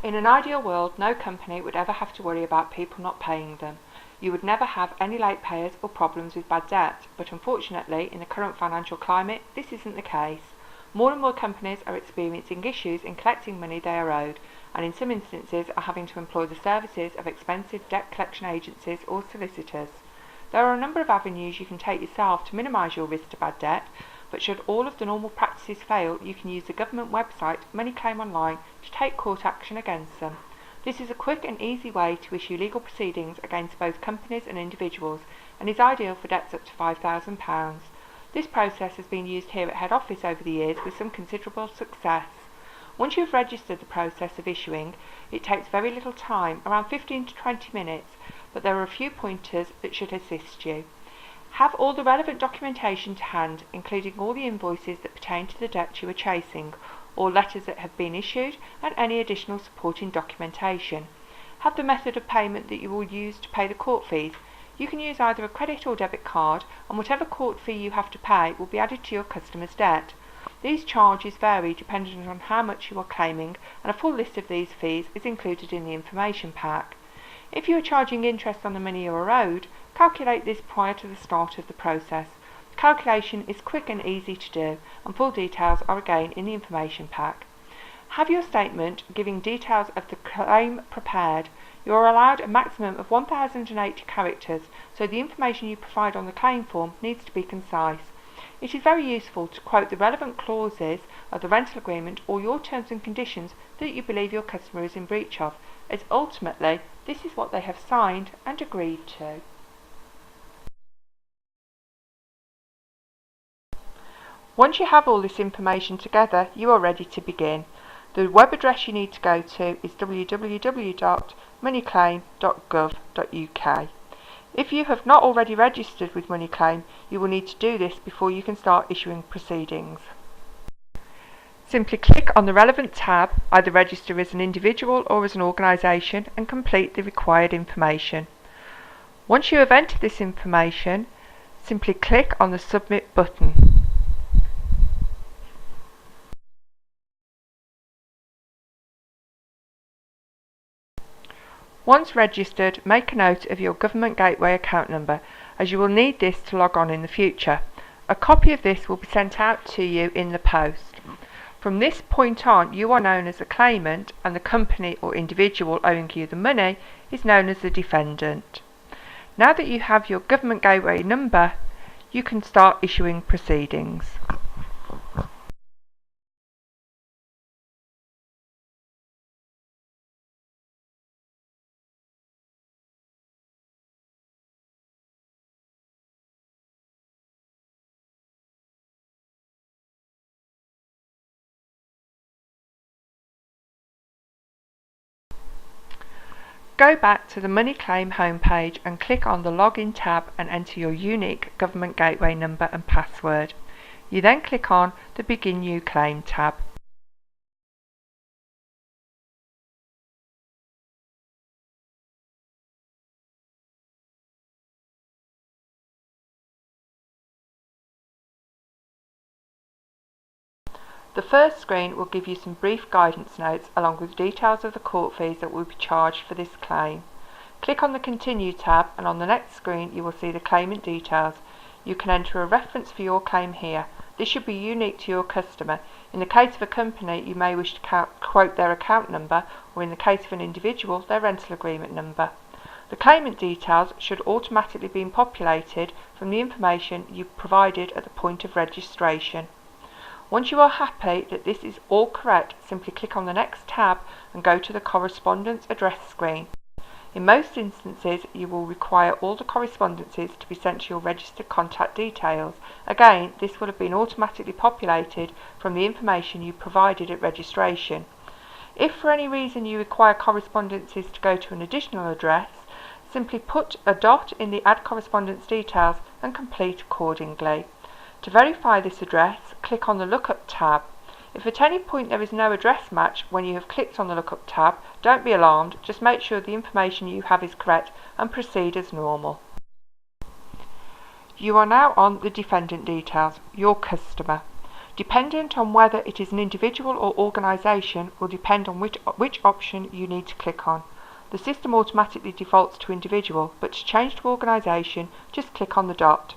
In an ideal world, no company would ever have to worry about people not paying them. You would never have any late payers or problems with bad debt, but unfortunately, in the current financial climate, this isn't the case. More and more companies are experiencing issues in collecting money they are owed, and in some instances are having to employ the services of expensive debt collection agencies or solicitors. There are a number of avenues you can take yourself to minimise your risk to bad debt, but should all of the normal practices fail, you can use the government website Money Claim Online to take court action against them. This is a quick and easy way to issue legal proceedings against both companies and individuals, and is ideal for debts up to £5,000. This process has been used here at head office over the years with some considerable success. Once you have registered the process of issuing, it takes very little time, around 15 to 20 minutes, but there are a few pointers that should assist you. Have all the relevant documentation to hand, including all the invoices that pertain to the debt you are chasing, or letters that have been issued, and any additional supporting documentation. Have the method of payment that you will use to pay the court fees. You can use either a credit or debit card, and whatever court fee you have to pay will be added to your customer's debt. These charges vary depending on how much you are claiming, and a full list of these fees is included in the information pack. If you are charging interest on the money you are owed, calculate this prior to the start of the process. The calculation is quick and easy to do, and full details are again in the information pack. Have your statement giving details of the claim prepared. You are allowed a maximum of 1080 characters, so the information you provide on the claim form needs to be concise. It is very useful to quote the relevant clauses of the rental agreement or your terms and conditions that you believe your customer is in breach of, as ultimately this is what they have signed and agreed to. Once you have all this information together, you are ready to begin. The web address you need to go to is www.moneyclaim.gov.uk. If you have not already registered with MoneyClaim, you will need to do this before you can start issuing proceedings. Simply click on the relevant tab, either register as an individual or as an organisation, and complete the required information. Once you have entered this information, simply click on the Submit button. Once registered, make a note of your Government Gateway account number, as you will need this to log on in the future. A copy of this will be sent out to you in the post. From this point on, you are known as the claimant, and the company or individual owing you the money is known as the defendant. Now that you have your Government Gateway number, you can start issuing proceedings. Go back to the Money Claim homepage and click on the Login tab and enter your unique Government Gateway number and password. You then click on the Begin New Claim tab. The first screen will give you some brief guidance notes along with details of the court fees that will be charged for this claim. Click on the Continue tab, and on the next screen you will see the claimant details. You can enter a reference for your claim here. This should be unique to your customer. In the case of a company, you may wish to quote their account number, or in the case of an individual, their rental agreement number. The claimant details should automatically be populated from the information you provided at the point of registration. Once you are happy that this is all correct, simply click on the next tab and go to the correspondence address screen. In most instances, you will require all the correspondences to be sent to your registered contact details. Again, this will have been automatically populated from the information you provided at registration. If for any reason you require correspondences to go to an additional address, simply put a dot in the Add Correspondence Details and complete accordingly. To verify this address, click on the Lookup tab. If at any point there is no address match when you have clicked on the Lookup tab, don't be alarmed, just make sure the information you have is correct and proceed as normal. You are now on the defendant details, your customer. Dependent on whether it is an individual or organisation will depend on which option you need to click on. The system automatically defaults to individual, but to change to organisation, just click on the dot.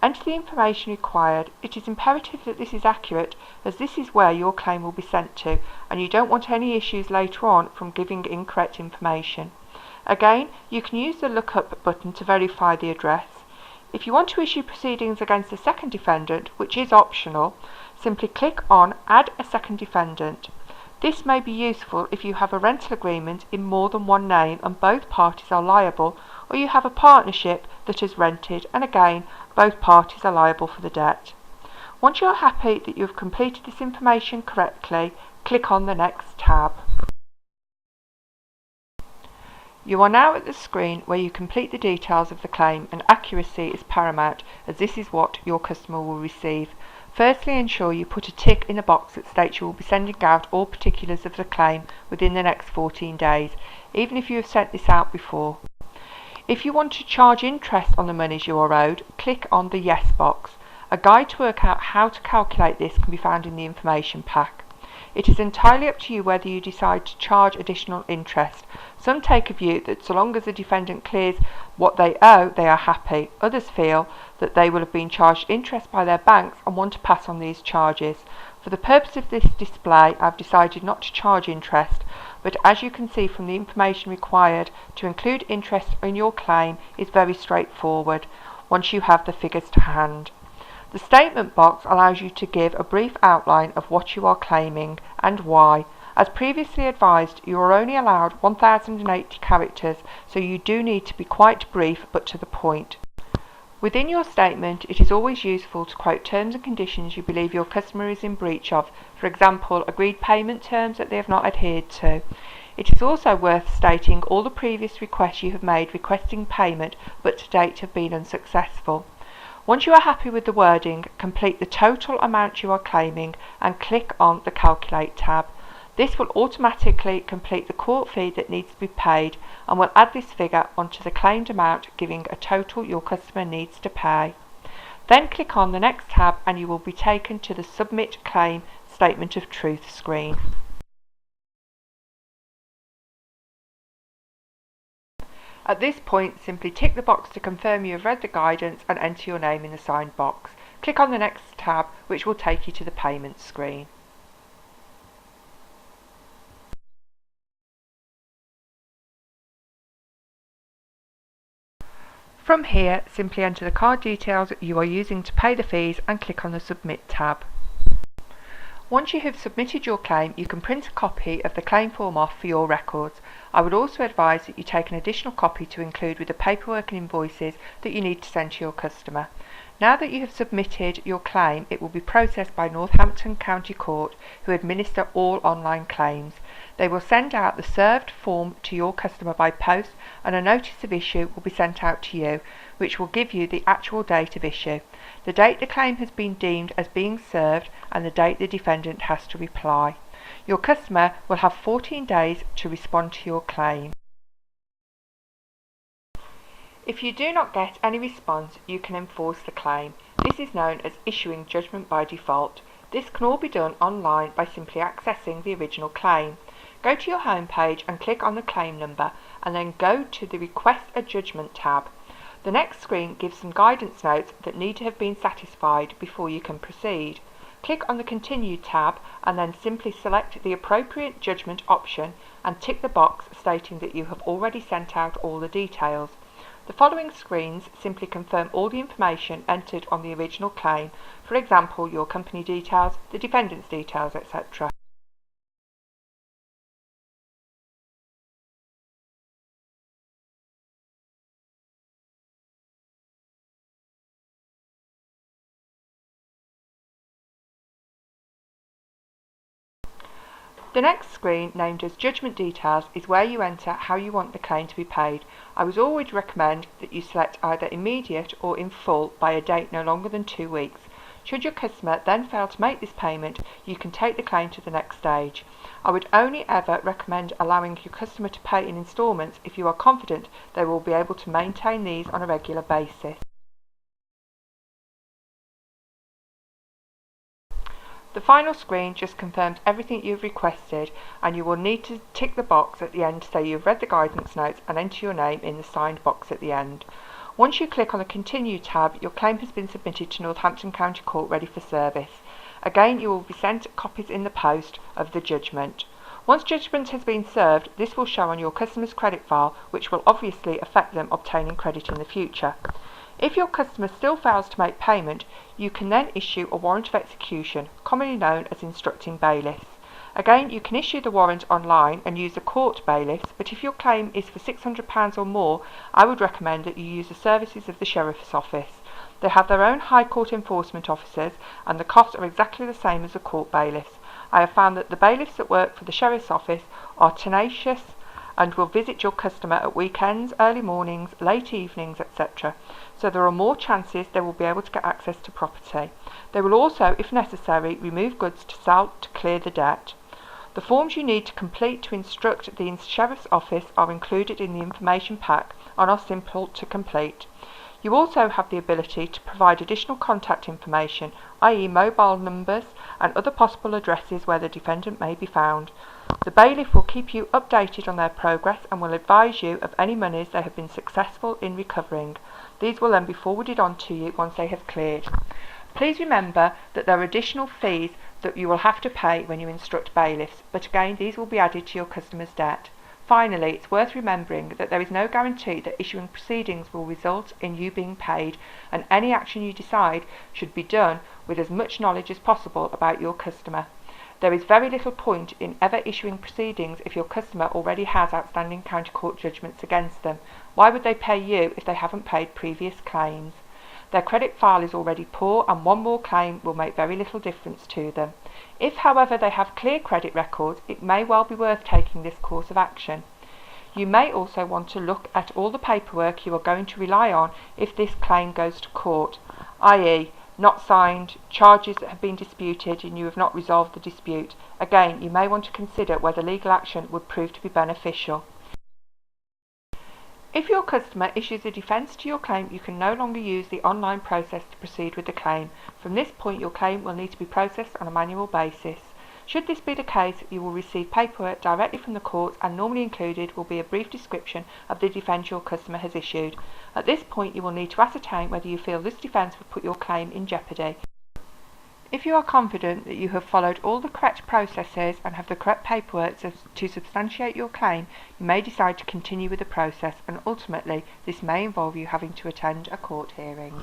Enter the information required. It is imperative that this is accurate, as this is where your claim will be sent to, and you don't want any issues later on from giving incorrect information. Again, you can use the lookup button to verify the address. If you want to issue proceedings against a second defendant, which is optional, simply click on Add a Second Defendant. This may be useful if you have a rental agreement in more than one name and both parties are liable, or you have a partnership that has rented and again both parties are liable for the debt. Once you are happy that you have completed this information correctly, click on the Next tab. You are now at the screen where you complete the details of the claim, and accuracy is paramount, as this is what your customer will receive. Firstly, ensure you put a tick in the box that states you will be sending out all particulars of the claim within the next 14 days, even if you have sent this out before. If you want to charge interest on the monies you are owed, click on the Yes box. A guide to work out how to calculate this can be found in the information pack. It is entirely up to you whether you decide to charge additional interest. Some take a view that so long as the defendant clears what they owe, they are happy. Others feel that they will have been charged interest by their banks and want to pass on these charges. For the purpose of this display, I have decided not to charge interest, but as you can see from the information required to include interest in your claim is very straightforward once you have the figures to hand. The statement box allows you to give a brief outline of what you are claiming and why. As previously advised, you are only allowed 1080 characters, so you do need to be quite brief but to the point. Within your statement, it is always useful to quote terms and conditions you believe your customer is in breach of, for example, agreed payment terms that they have not adhered to. It is also worth stating all the previous requests you have made requesting payment but to date have been unsuccessful. Once you are happy with the wording, complete the total amount you are claiming and click on the Calculate tab. This will automatically complete the court fee that needs to be paid and will add this figure onto the claimed amount, giving a total your customer needs to pay. Then click on the Next tab and you will be taken to the Submit Claim Statement of Truth screen. At this point, simply tick the box to confirm you have read the guidance and enter your name in the signed box. Click on the Next tab, which will take you to the payment screen. From here, simply enter the card details you are using to pay the fees and click on the Submit tab. Once you have submitted your claim, you can print a copy of the claim form off for your records. I would also advise that you take an additional copy to include with the paperwork and invoices that you need to send to your customer. Now that you have submitted your claim, it will be processed by Northampton County Court, who administer all online claims. They will send out the served form to your customer by post, and a notice of issue will be sent out to you, which will give you the actual date of issue, the date the claim has been deemed as being served, and the date the defendant has to reply. Your customer will have 14 days to respond to your claim. If you do not get any response, you can enforce the claim. This is known as issuing judgment by default. This can all be done online by simply accessing the original claim. Go to your home page and click on the claim number, and then go to the Request a Judgment tab. The next screen gives some guidance notes that need to have been satisfied before you can proceed. Click on the Continue tab and then simply select the appropriate judgment option and tick the box stating that you have already sent out all the details. The following screens simply confirm all the information entered on the original claim, for example your company details, the defendant's details, etc. The next screen, named as Judgment Details, is where you enter how you want the claim to be paid. I would always recommend that you select either immediate or in full by a date no longer than 2 weeks. Should your customer then fail to make this payment, you can take the claim to the next stage. I would only ever recommend allowing your customer to pay in instalments if you are confident they will be able to maintain these on a regular basis. The final screen just confirms everything you've requested, and you will need to tick the box at the end to say you've read the guidance notes and enter your name in the signed box at the end. Once you click on the Continue tab, your claim has been submitted to Northampton County Court ready for service. Again, you will be sent copies in the post of the judgment. Once judgment has been served, this will show on your customer's credit file, which will obviously affect them obtaining credit in the future. If your customer still fails to make payment, you can then issue a warrant of execution, commonly known as instructing bailiffs. Again, you can issue the warrant online and use the court bailiffs, but if your claim is for £600 or more, I would recommend that you use the services of the Sheriff's Office. They have their own High Court enforcement officers, and the costs are exactly the same as the court bailiffs. I have found that the bailiffs that work for the Sheriff's Office are tenacious and will visit your customer at weekends, early mornings, late evenings, etc. So there are more chances they will be able to get access to property. They will also, if necessary, remove goods to sell to clear the debt. The forms you need to complete to instruct the Sheriff's Office are included in the information pack and are simple to complete. You also have the ability to provide additional contact information, i.e. mobile numbers and other possible addresses where the defendant may be found. The bailiff will keep you updated on their progress and will advise you of any monies they have been successful in recovering. These will then be forwarded on to you once they have cleared. Please remember that there are additional fees that you will have to pay when you instruct bailiffs, but again these will be added to your customer's debt. Finally, it's worth remembering that there is no guarantee that issuing proceedings will result in you being paid, and any action you decide should be done with as much knowledge as possible about your customer. There is very little point in ever issuing proceedings if your customer already has outstanding county court judgments against them. Why would they pay you if they haven't paid previous claims? Their credit file is already poor, and one more claim will make very little difference to them. If, however, they have clear credit records, it may well be worth taking this course of action. You may also want to look at all the paperwork you are going to rely on if this claim goes to court, i.e. not signed, charges that have been disputed and you have not resolved the dispute. Again, you may want to consider whether legal action would prove to be beneficial. If your customer issues a defence to your claim, you can no longer use the online process to proceed with the claim. From this point, your claim will need to be processed on a manual basis. Should this be the case, you will receive paperwork directly from the court, and normally included will be a brief description of the defence your customer has issued. At this point, you will need to ascertain whether you feel this defence would put your claim in jeopardy. If you are confident that you have followed all the correct processes and have the correct paperwork to substantiate your claim, you may decide to continue with the process, and ultimately this may involve you having to attend a court hearing.